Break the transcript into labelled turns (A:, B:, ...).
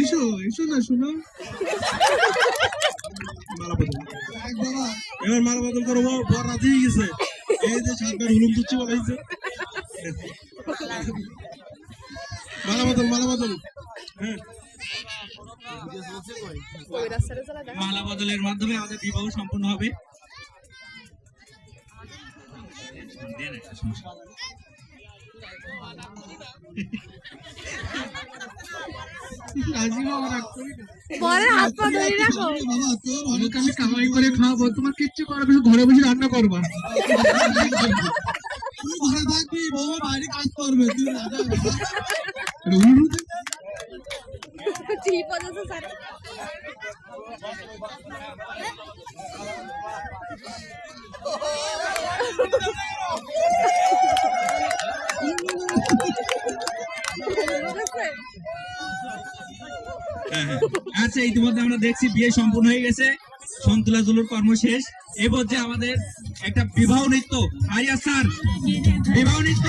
A: এসো এসো না শোনো
B: মালা বদল এবার মালা বদল করবো বর রাজি হয়ে গেছে এই যে সাতবার হুলুম দুচ্ছি বলাইছে মালা বদল হ্যাঁ
C: মালা বদলের মাধ্যমে আমাদের বিবাহ সম্পন্ন হবে।
A: রাজি বাবা রাগ করি না।
D: বরের হাত পা ধরে রাখো।
A: বাবা তোর অনেক আমি কামাই করে খাওয়াবো তোমার কিচ্ছু করবে না, ঘরে বসে রান্না করবা তুই ঘরে থাকবি বৌমা বাইরে কাজ করবে তুই রাজা
D: ঠিক আছে স্যার।
C: আচ্ছা, ইতিমধ্যে আমরা দেখছি বিয়ে সম্পূর্ণ হয়ে গেছে, সন্তুলা জুলুর কর্ম শেষ। এ পর্যায়ে আমাদের একটা বিবাহ নৃত্য, আরিয়া স্যার বিবাহ নৃত্য।